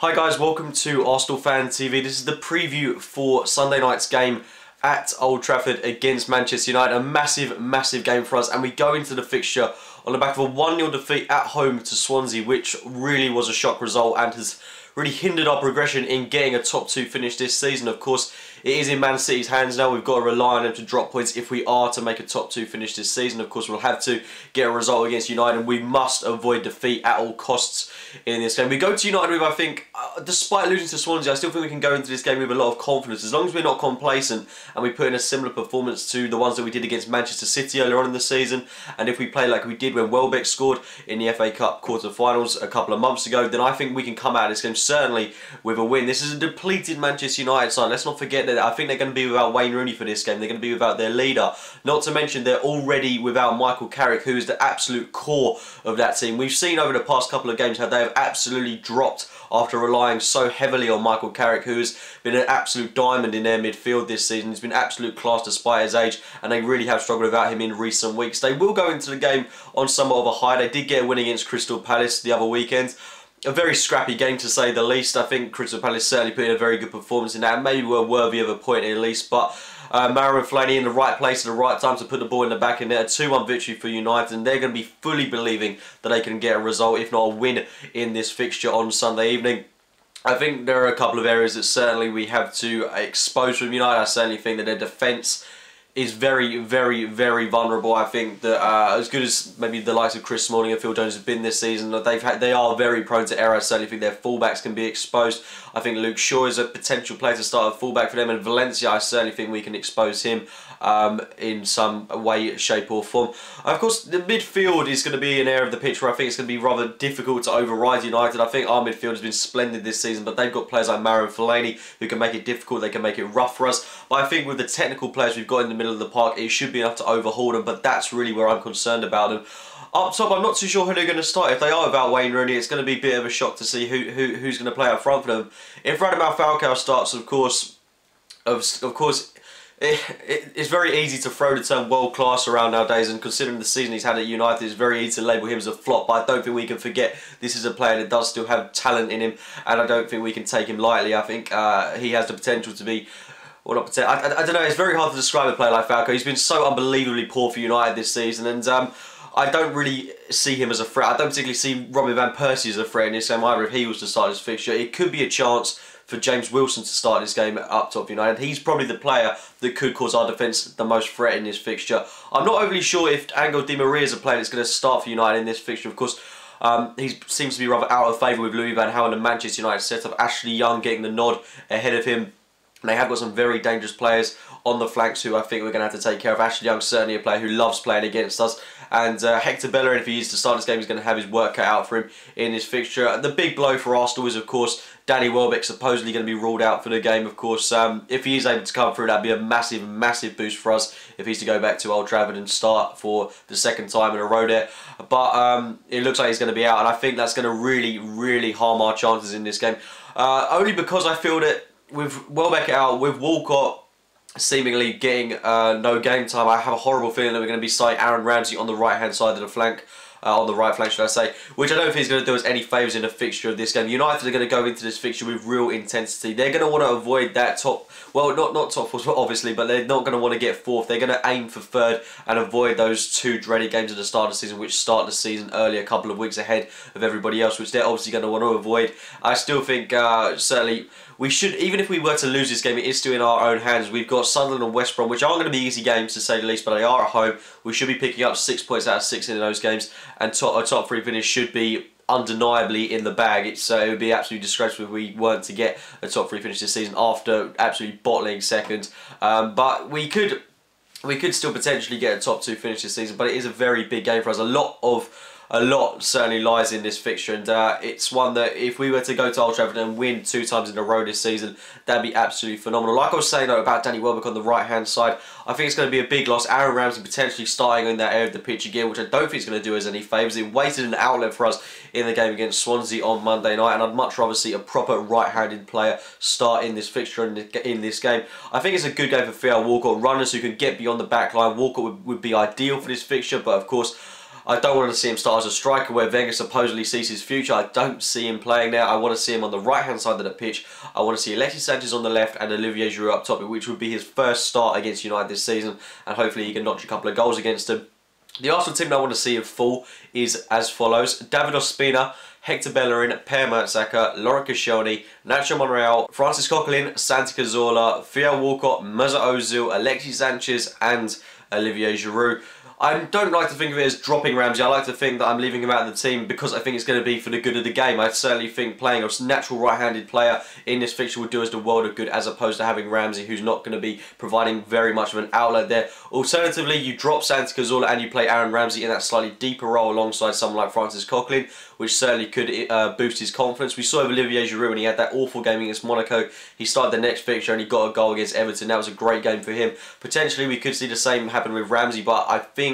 Hi guys, welcome to Arsenal Fan TV. This is the preview for Sunday night's game at Old Trafford against Manchester United. A massive game for us, and we go into the fixture on the back of a 1-0 defeat at home to Swansea, which really was a shock result and has really hindered our progression in getting a top 2 finish this season. Of course, it is in Man City's hands now. We've got to rely on them to drop points if we are to make a top 2 finish this season. Of course, we'll have to get a result against United, and we must avoid defeat at all costs in this game. We go to United with, I think, despite losing to Swansea, I still think we can go into this game with a lot of confidence. As long as we're not complacent and we put in a similar performance to the ones that we did against Manchester City earlier on in the season, and if we play like we did when Welbeck scored in the FA Cup quarter-finals a couple of months ago, then I think we can come out of this game certainly with a win. This is a depleted Manchester United side. Let's not forget that I think they're going to be without Wayne Rooney for this game. They're going to be without their leader. Not to mention they're already without Michael Carrick, who is the absolute core of that team. We've seen over the past couple of games how they have absolutely dropped after relying so heavily on Michael Carrick, who has been an absolute diamond in their midfield this season. He's been absolute class despite his age, and they really have struggled without him in recent weeks. They will go into the game on somewhat of a high. They did get a win against Crystal Palace the other weekend. A very scrappy game to say the least. I think Crystal Palace certainly put in a very good performance in that, and maybe were worthy of a point at least, but Marouane Fellaini in the right place at the right time to put the ball in the back in there. A 2-1 victory for United, and they're going to be fully believing that they can get a result, if not a win, in this fixture on Sunday evening. I think there are a couple of areas that certainly we have to expose from United. I certainly think that their defence is very vulnerable. I think that as good as maybe the likes of Chris Smalling and Phil Jones have been this season, they are very prone to error. I certainly think their fullbacks can be exposed. I think Luke Shaw is a potential player to start a fullback for them, and Valencia, I certainly think we can expose him in some way, shape or form. Of course, the midfield is going to be an area of the pitch where I think it's going to be rather difficult to override United. I think our midfield has been splendid this season, but they've got players like Marouane Fellaini who can make it difficult, they can make it rough for us. But I think with the technical players we've got in the middle of the park, it should be enough to overhaul them, but that's really where I'm concerned about them. Up top, I'm not too sure who they're going to start. If they are without Wayne Rooney, it's going to be a bit of a shock to see who's going to play up front for them. If Radamel Falcao starts, of course, it's very easy to throw the term world-class around nowadays, and considering the season he's had at United, it's very easy to label him as a flop, but I don't think we can forget this is a player that does still have talent in him, and I don't think we can take him lightly. I think he has the potential to be... Well, not potential. I don't know, it's very hard to describe a player like Falcao. He's been so unbelievably poor for United this season, and I don't really see him as a threat. I don't particularly see Robin van Persie as a threat in this game either if he was to start his fixture. It could be a chance for James Wilson to start this game up top for United. He's probably the player that could cause our defence the most threat in this fixture. I'm not overly sure if Angel Di Maria is a player that's going to start for United in this fixture. Of course, he seems to be rather out of favour with Louis van Gaal and the Manchester United setup. Ashley Young getting the nod ahead of him. They have got some very dangerous players on the flanks who I think we're going to have to take care of. Ashley Young's certainly a player who loves playing against us. And Hector Bellerin, if he is to start this game, is going to have his work cut out for him in this fixture. The big blow for Arsenal is, of course, Danny Welbeck supposedly going to be ruled out for the game. Of course, if he is able to come through, that'd be a massive boost for us if he's to go back to Old Trafford and start for the second time in a row there. But it looks like he's going to be out, and I think that's going to really harm our chances in this game. Only because I feel that with Welbeck out, with Walcott seemingly getting no game time, I have a horrible feeling that we're going to be starting Aaron Ramsey on the right-hand side of the flank. On the right flank, should I say, which I don't think is going to do us any favours in the fixture of this game. United are going to go into this fixture with real intensity. They're going to want to avoid that top, well, not top four, obviously, but they're not going to want to get fourth. They're going to aim for third and avoid those 2 dreaded games at the start of the season, which start the season early, a couple of weeks ahead of everybody else, which they're obviously going to want to avoid. I still think, certainly, we should, even if we were to lose this game, it is still in our own hands. We've got Sunderland and West Brom, which aren't going to be easy games to say the least, but they are at home. We should be picking up 6 points out of 6 in those games, and a top 3 finish should be undeniably in the bag. It would be absolutely disgraceful if we weren't to get a top 3 finish this season after absolutely bottling second. But we could still potentially get a top 2 finish this season, but it is a very big game for us. A lot certainly lies in this fixture, and it's one that if we were to go to Old Trafford and win 2 times in a row this season, that'd be absolutely phenomenal. Like I was saying though about Danny Welbeck on the right hand side, I think it's going to be a big loss. Aaron Ramsey potentially starting in that area of the pitch again, which I don't think is going to do us any favours. It waited an outlet for us in the game against Swansea on Monday night, and I'd much rather see a proper right-handed player start in this fixture and in this game. I think it's a good game for Theo Walcott, runners who can get beyond the back line. Walcott would be ideal for this fixture, but of course I don't want to see him start as a striker where Wenger supposedly sees his future. I don't see him playing there. I want to see him on the right-hand side of the pitch. I want to see Alexis Sanchez on the left and Olivier Giroud up top, which would be his first start against United this season, and hopefully he can notch a couple of goals against them. The Arsenal team that I want to see in full is as follows: David Ospina, Hector Bellerin, Per Mertesacker, Laurent Koscielny, Nacho Monreal, Francis Coquelin, Santi Cazorla, Theo Walcott, Mesut Ozil, Alexis Sanchez and Olivier Giroud. I don't like to think of it as dropping Ramsey. I like to think that I'm leaving him out of the team because I think it's going to be for the good of the game. I certainly think playing a natural right-handed player in this fixture would do us the world of good, as opposed to having Ramsey, who's not going to be providing very much of an outlet there. Alternatively, you drop Santi Cazorla and you play Aaron Ramsey in that slightly deeper role alongside someone like Francis Coquelin, which certainly could boost his confidence. We saw with Olivier Giroud when he had that awful game against Monaco. He started the next fixture and he got a goal against Everton. That was a great game for him. Potentially we could see the same happen with Ramsey, but I think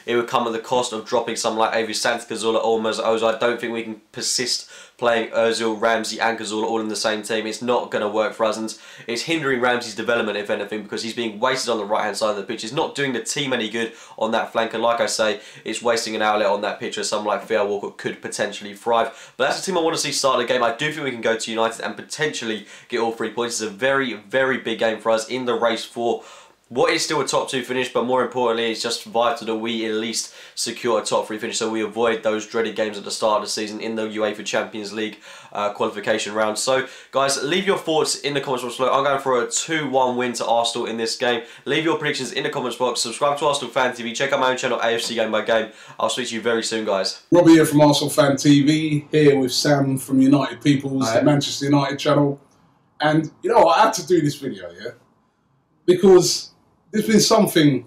it would come at the cost of dropping someone like either Santi Cazorla or Mesut Ozil. I don't think we can persist playing Ozil, Ramsey and Cazorla all in the same team. It's not going to work for us, and it's hindering Ramsey's development, if anything, because he's being wasted on the right hand side of the pitch. He's not doing the team any good on that flank, and like I say, it's wasting an outlet on that pitch where someone like Theo Walcott could potentially thrive. But that's the team I want to see start the game. I do think we can go to United and potentially get all 3 points. It's a very, very big game for us in the race for what is still a top 2 finish, but more importantly, it's just vital that we at least secure a top 3 finish so we avoid those dreaded games at the start of the season in the UEFA Champions League qualification round. So, guys, leave your thoughts in the comments box below. I'm going for a 2-1 win to Arsenal in this game. Leave your predictions in the comments box. Subscribe to Arsenal Fan TV. Check out my own channel, AFC Game by Game. I'll speak to you very soon, guys. Robbie here from Arsenal Fan TV, here with Sam from United People's, the Manchester United channel. And, you know, I had to do this video, yeah? Because there's been something